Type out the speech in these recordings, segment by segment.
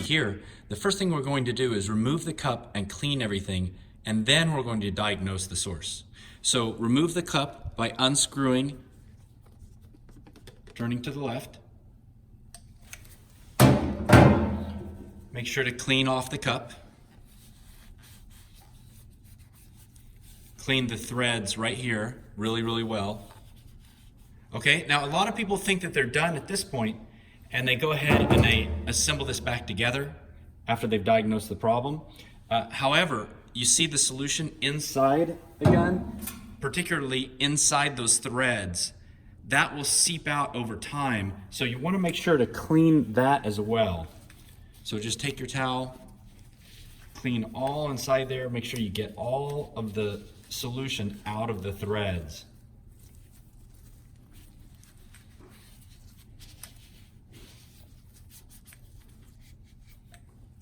here, the first thing we're going to do is remove the cup and clean everything, and then we're going to diagnose the source. So remove the cup by unscrewing, turning to the left. Make sure to clean off the cup. Clean the threads right here really, really well. Okay, now a lot of people think that they're done at this point, and they go ahead and they assemble this back together after they've diagnosed the problem. However, you see the solution inside the gun, particularly inside those threads. That will seep out over time, so you want to make sure to clean that as well. So just take your towel, clean all inside there, make sure you get all of the solution out of the threads.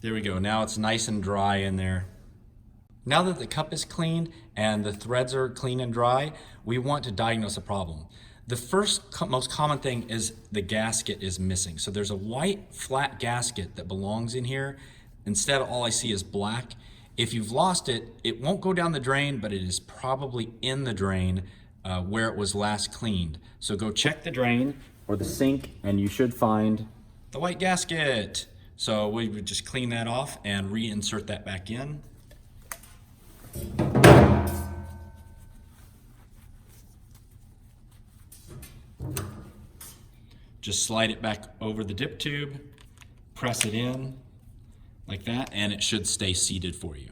There we go, now it's nice and dry in there. Now that the cup is cleaned and the threads are clean and dry, we want to diagnose a problem. The first most common thing is the gasket is missing. So there's a white flat gasket that belongs in here. Instead, all I see is black. If you've lost it, it won't go down the drain, but it is probably in the drain where it was last cleaned. So go check the drain or the sink and you should find the white gasket. So we would just clean that off and reinsert that back in. Just slide it back over the dip tube, press it in like that, and it should stay seated for you.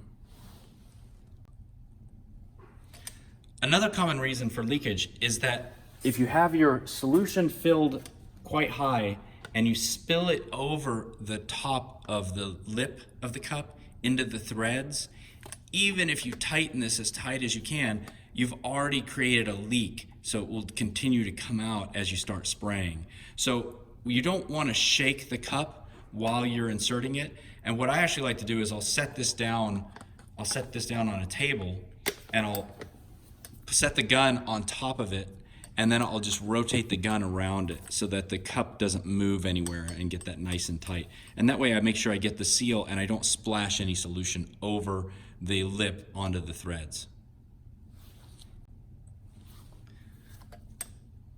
Another common reason for leakage is that if you have your solution filled quite high and you spill it over the top of the lip of the cup into the threads, even if you tighten this as tight as you can, you've already created a leak, so it will continue to come out as you start spraying. So you don't want to shake the cup while you're inserting it. And what I actually like to do is I'll set this down on a table, and I'll set the gun on top of it, and then I'll just rotate the gun around it so that the cup doesn't move anywhere and get that nice and tight. And that way I make sure I get the seal and I don't splash any solution over the lip onto the threads.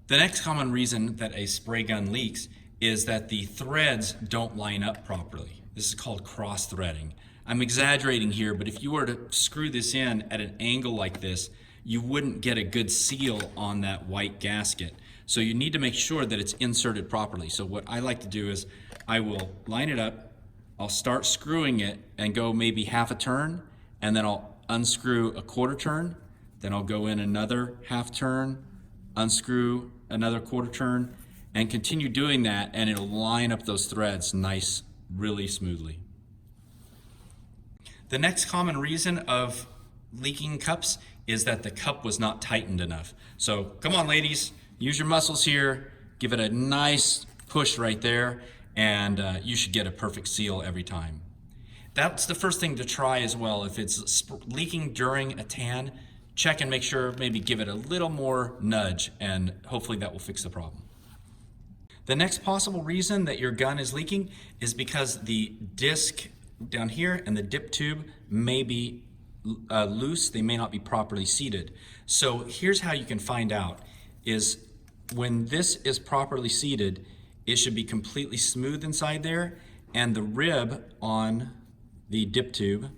The next common reason that a spray gun leaks is that the threads don't line up properly. This is called cross-threading. I'm exaggerating here, but if you were to screw this in at an angle like this, you wouldn't get a good seal on that white gasket. So you need to make sure that it's inserted properly. So what I like to do is I will line it up, I'll start screwing it and go maybe half a turn, and then I'll unscrew a quarter turn, then I'll go in another half turn, unscrew another quarter turn, and continue doing that, and it'll line up those threads nice, really smoothly. The next common reason of leaking cups is that the cup was not tightened enough. So come on ladies, use your muscles here, give it a nice push right there, and you should get a perfect seal every time. That's the first thing to try as well. If it's leaking during a tan, check and make sure, maybe give it a little more nudge, and hopefully that will fix the problem. The next possible reason that your gun is leaking is because the disc down here and the dip tube may be loose, they may not be properly seated. So here's how you can find out, is when this is properly seated, it should be completely smooth inside there, and the rib on the dip tube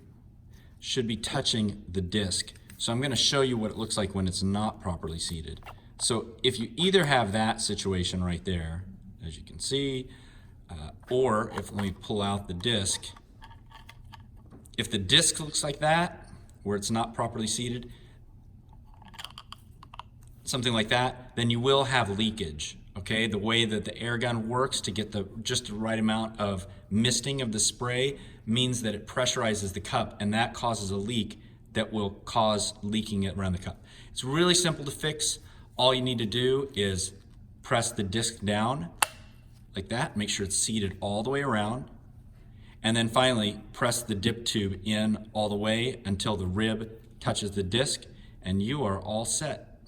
should be touching the disc. So I'm going to show you what it looks like when it's not properly seated. So if you either have that situation right there, as you can see, or if we pull out the disc, if the disc looks like that, where it's not properly seated, something like that, then you will have leakage. Okay, the way that the air gun works to get just the right amount of misting of the spray means that it pressurizes the cup, and that causes a leak that will cause leaking around the cup. It's really simple to fix. All you need to do is press the disc down like that, make sure it's seated all the way around, and then finally press the dip tube in all the way until the rib touches the disc, and you are all set.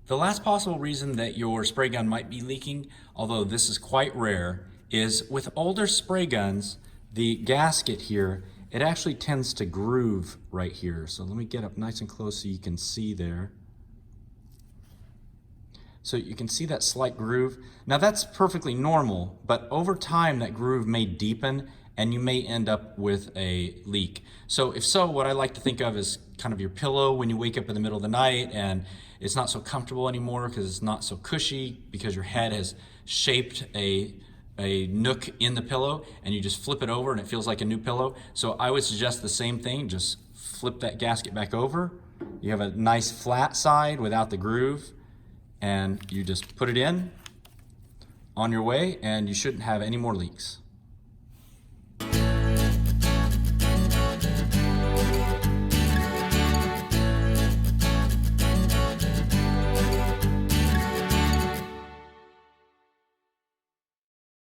The last possible reason that your spray gun might be leaking, although this is quite rare, is with older spray guns, the gasket here, it actually tends to groove right here. So let me get up nice and close so you can see there. So you can see that slight groove. Now that's perfectly normal, but over time that groove may deepen and you may end up with a leak. So if so, what I like to think of is kind of your pillow when you wake up in the middle of the night and it's not so comfortable anymore because it's not so cushy because your head has shaped a nook in the pillow and you just flip it over and it feels like a new pillow. So I would suggest the same thing, just flip that gasket back over. You have a nice flat side without the groove and you just put it in on your way and you shouldn't have any more leaks.